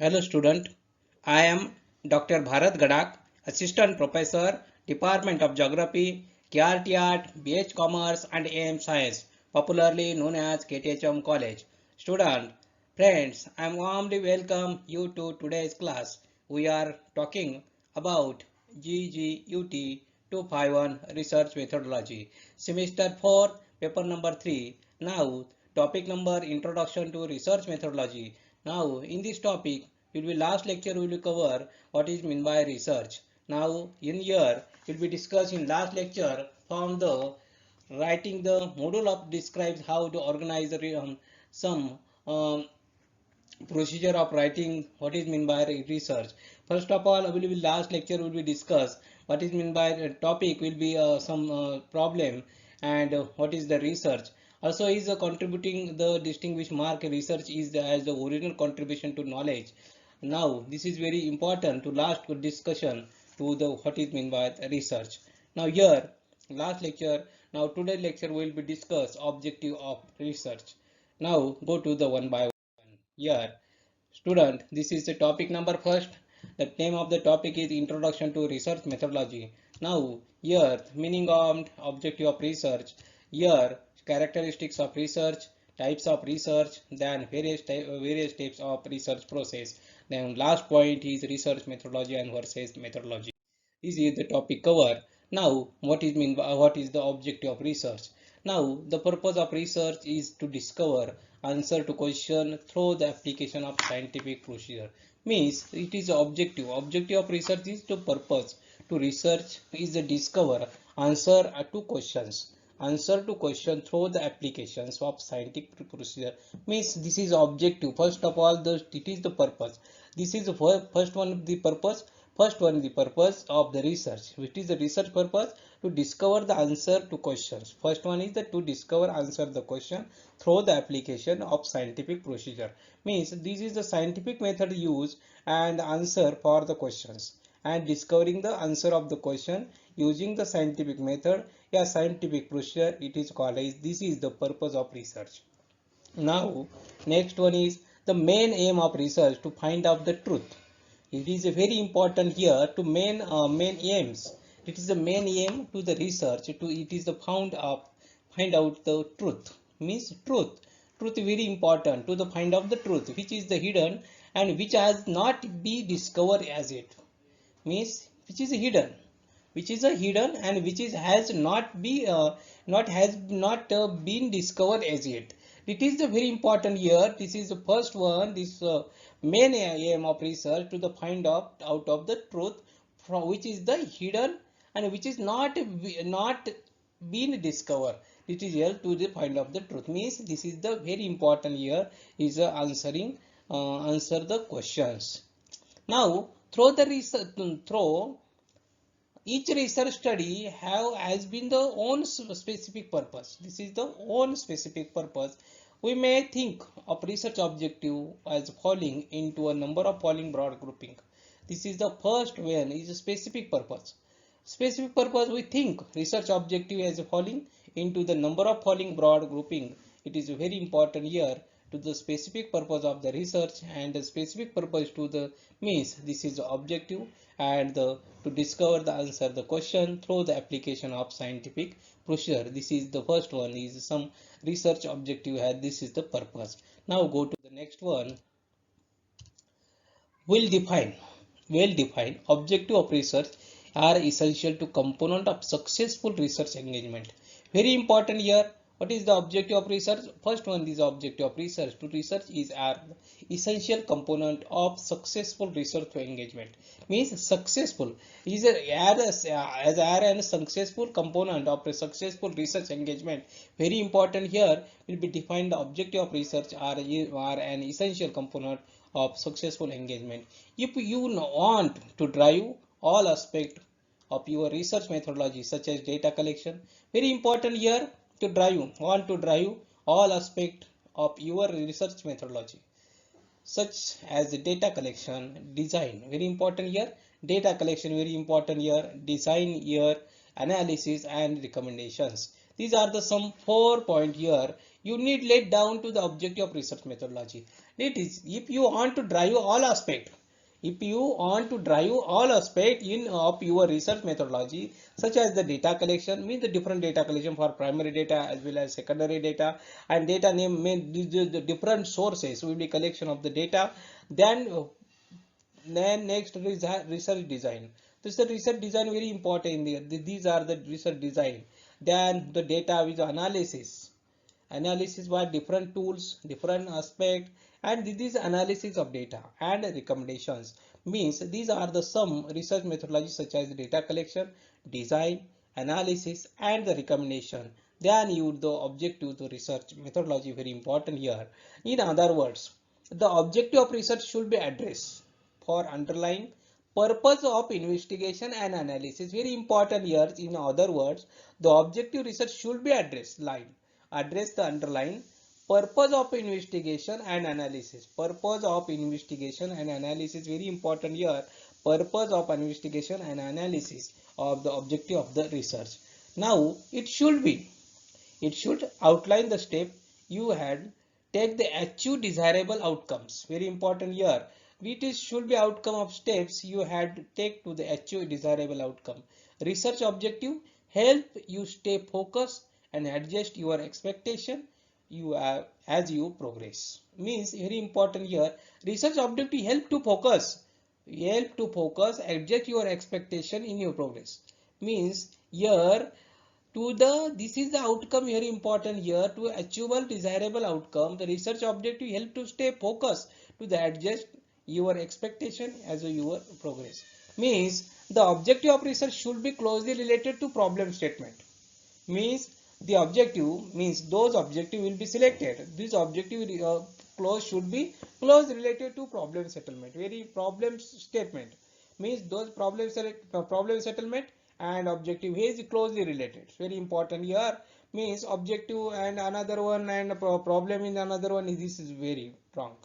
Hello student, I am Dr. Bharat Gadak, Assistant Professor, Department of Geography, KRT Art, BH Commerce and AM Science, popularly known as KTHM College. Student, friends, I am warmly welcome you to today's class. We are talking about GGUT 251 Research Methodology, Semester 4, Paper number 3. Now, topic number Introduction to Research Methodology. Now, in this topic, last lecture we will cover what is meant by research. Now, in here, we will be discussing last lecture from the writing the module of describes how to organize some um, procedure of writing what is meant by research. First of all, we will last lecture will be discuss what is meant by topic will be some problem and what is the research. Also is contributing the distinguished mark research is as the original contribution to knowledge. Now this is very important to last discussion to the what is meant by research. Now here last lecture, now today lecture will be discuss objective of research. Now go to the one by one. Here, student, this is the topic number first. The name of the topic is Introduction to Research Methodology. Now, here, meaning of objective of research. Here, characteristics of research, types of research, then various types of research process. Then last point is research methodology and versus methodology. This is the topic cover. Now, what is the objective of research? Now, the purpose of research is to discover answer to question through the application of scientific procedure. Means it is objective. Objective of research is to purpose. To research is the discover answer to questions. Answer to question through the applications of scientific procedure. Means this is objective. First of all, it is the purpose. This is the first one the purpose. First one, the purpose of the research. Which is the research purpose? To discover the answer to questions. First one is that to discover answer the question through the application of scientific procedure. Means this is the scientific method used and answer for the questions. And discovering the answer of the question using the scientific method, yeah, scientific procedure, it is called as this is the purpose of research. Now, next one is the main aim of research to find out the truth. It is very important here to main aims. It is the main aim to the research. It is the find out the truth. Means truth. Truth is very important to the find out the truth, which is the hidden and which has not be discovered as yet. Means which is hidden, and which is has not be not has not been discovered as yet. It is the very important here. This is the first one. This main aim of research to the find out of the truth from which is the hidden and which is not been discovered. It is here to the find of the truth. Means this is the very important here is answer the questions. Now through the research through each research study has been the own specific purpose. This is the own specific purpose. We may think of research objective as falling into a number of following broad grouping. This is the first one is a specific purpose. Specific purpose, we think research objective as falling into the number of following broad grouping. It is very important here to the specific purpose of the research, and the specific purpose to the means this is the objective and to discover the answer the question through the application of scientific procedure. This is the first one is some research objective had this is the purpose. Now go to the next one. Well defined objective of research are essential to component of successful research engagement. Very important here. What is the objective of research? First one is objective of research. To research is an essential component of successful research engagement. Means successful is as a successful component of a successful research engagement. Very important here will be defined the objective of research are an essential component of successful engagement. If you want to drive all aspects of your research methodology such as data collection, very important here to want to drive all aspects of your research methodology such as data collection, design, very important here, data collection very important here, design here, analysis and recommendations. These are the some 4 points here you need laid down to the objective of research methodology. It is if you want to drive all aspect. If you want to drive all aspect in of your research methodology, such as the data collection, means the different data collection for primary data as well as secondary data, and data name mean the different sources will be collection of the data. Then next is research design. This is the research design very important here. These are the research design. Then the data with analysis. Analysis by different tools, different aspect, and this is analysis of data and recommendations. Means these are the some research methodologies such as data collection, design, analysis, and the recommendation. Then you the objective to research methodology very important here. In other words, the objective of research should be addressed for underlying purpose of investigation and analysis. Very important here. In other words, the objective research should be addressed line address the underlying purpose of investigation and analysis. Purpose of investigation and analysis very important here. Purpose of investigation and analysis of the objective of the research. Now it should outline the step you had take the achieve desirable outcomes. Very important here. It should be outcome of steps you had to take to the achieve desirable outcome. Research objective help you stay focused and adjust your expectation as you progress. Means very important here. Research objective help to focus adjust your expectation in your progress. Means here to the this is the outcome very important here. To achieve desirable outcome, the research objective help to stay focused to the adjust your expectation as your progress. Means the objective of research should be closely related to problem statement. Means the objective means those objective will be selected. This objective clause should be close related to problem settlement. Very problem statement means those problem settlement and objective is closely related. Very important here. Means objective and another one and problem in another one. This is very wrong.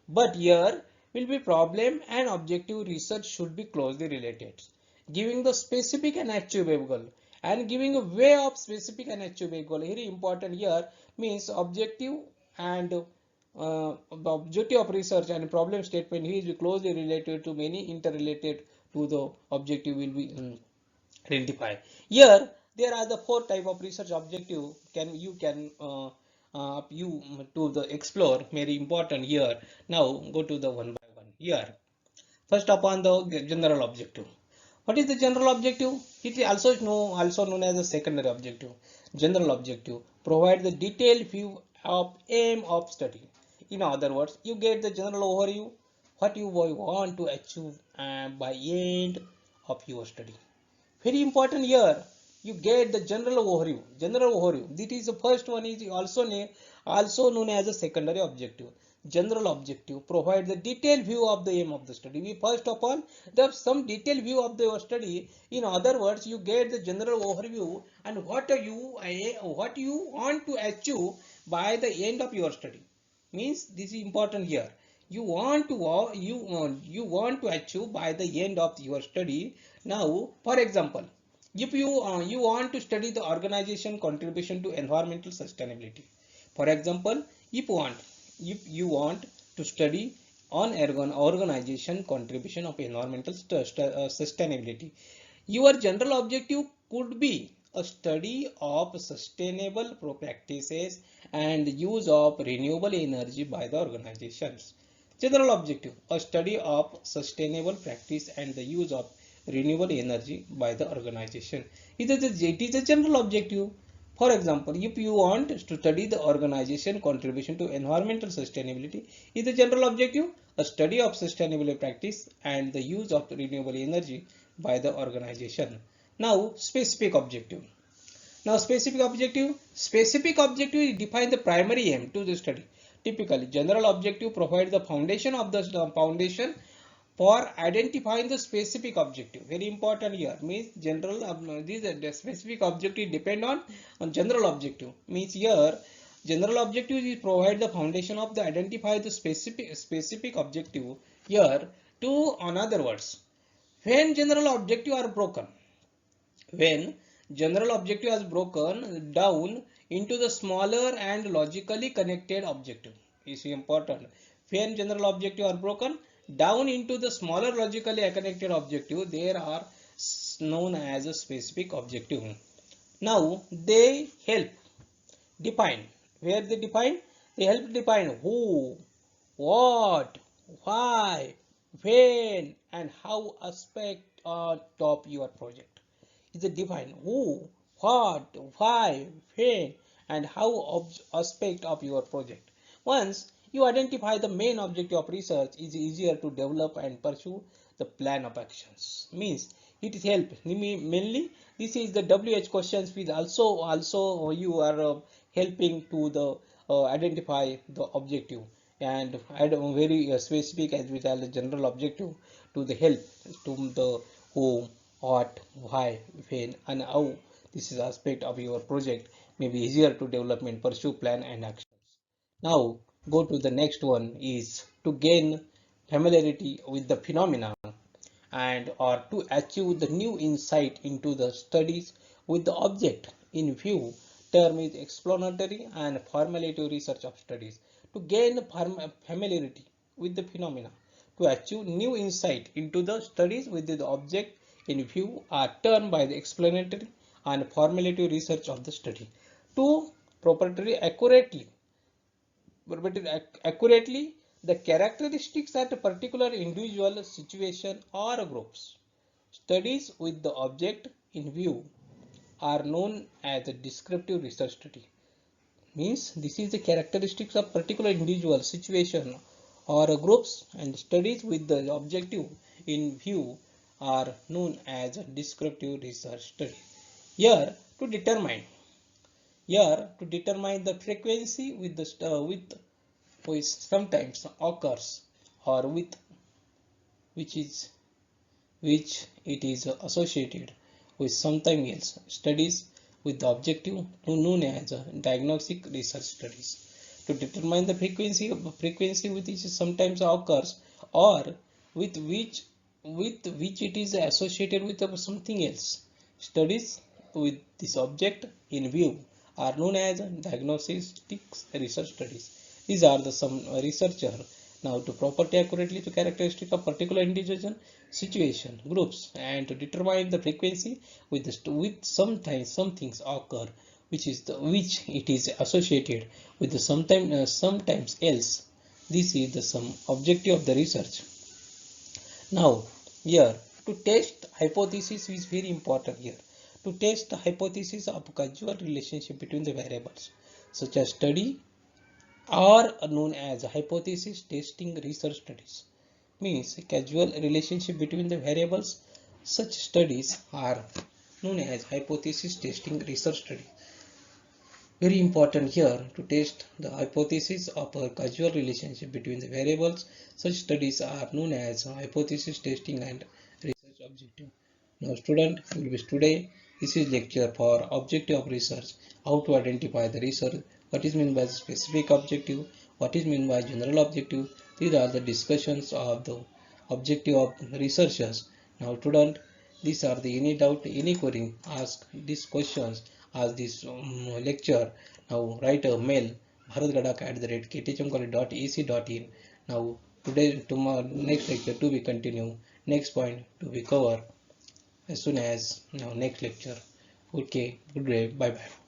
But here will be problem and objective research should be closely related, giving the specific and achievable and giving a way of specific and achievable. Very important here. Means objective and the objective of research and problem statement is closely related to many interrelated to the objective will be identified. Here there are the four type of research objective you to the explore. Very important here. Now go to the one by one here. First upon the general objective. What is the general objective? It is also known as the secondary objective. General objective provide the detailed view of aim of study. In other words, you get the general overview what you want to achieve by end of your study. Very important here. You get the general overview. General overview. This is the first one is also known as a secondary objective. General objective provide the detailed view of the aim of the study. We first of all the some detailed view of the study. In other words, you get the general overview and what you want to achieve by the end of your study. Means this is important here. You want to achieve by the end of your study. Now, for example, if you want to study the organization contribution to environmental sustainability. For example, if you want to study on organization contribution of environmental sustainability, your general objective could be a study of sustainable practices and use of renewable energy by the organizations. General objective, a study of sustainable practice and the use of renewable energy by the organization. It is a general objective. For example, if you want to study the organization contribution to environmental sustainability, is the general objective a study of sustainable practice and the use of renewable energy by the organization. Now, specific objective. Specific objective define the primary aim to the study. Typically, general objective provide the foundation of the foundation for identifying the specific objective. Very important here. Means general the specific objective depend on general objective. Means here general objective is provide the foundation of the identify the specific objective. Here to another words, when general objective are broken, when general objective is broken down into the smaller and logically connected objective is important. when general objective are broken down into the smaller logically connected objective, there are known as a specific objective. Now they help define. Where they help define who, what, why, when, and how aspect or top your project. Is it define who, what, why, when, and how aspect of your project. Once you identify the main objective of research, it is easier to develop and pursue the plan of actions. Means it is help mainly. This is the WH questions which also you are helping to the identify the objective and add a very specific as well as general objective to the help to the who, what, why, when, and how this is aspect of your project may be easier to development, pursue, plan, and actions. Now go to the next one is to gain familiarity with the phenomena and or to achieve the new insight into the studies with the object in view. Term is explanatory and formative research of studies. To gain familiarity with the phenomena, to achieve new insight into the studies with the object in view are termed by the explanatory and formative research of the study. To properly accurately the characteristics at a particular individual situation or groups. Studies with the object in view are known as a descriptive research study. Means this is the characteristics of particular individual situation or groups, and studies with the objective in view are known as a descriptive research study. Here to determine the frequency with the which sometimes occurs or with which it is associated with something else. Studies with the objective known as diagnostic research studies. To determine the frequency with which sometimes occurs or with which it is associated with something else. Studies with this object in view are known as diagnostic research studies. These are the some researcher now to properly accurately to characteristic of particular individual situation groups and to determine the frequency with sometimes some things occur which it is associated with the sometimes else. This is the some objective of the research. Now here to test hypothesis is very important here. To test the hypothesis of causal relationship between the variables such as study are known as hypothesis testing research studies. Means causal relationship between the variables. Such studies are known as hypothesis testing research study. Very important here to test the hypothesis of a causal relationship between the variables. Such studies are known as hypothesis testing and research objective. Now student, today this is lecture for objective of research, how to identify the research, what is meant by specific objective, what is meant by general objective. These are the discussions of the objective of researchers. Now student, these are the any doubt, any query, ask these questions, ask this lecture. Now write a mail bharatgadak@kthmcollege.ac.in. Now today, tomorrow, next lecture to be continue, next point to be cover as soon as now next lecture. Okay, good day, bye bye.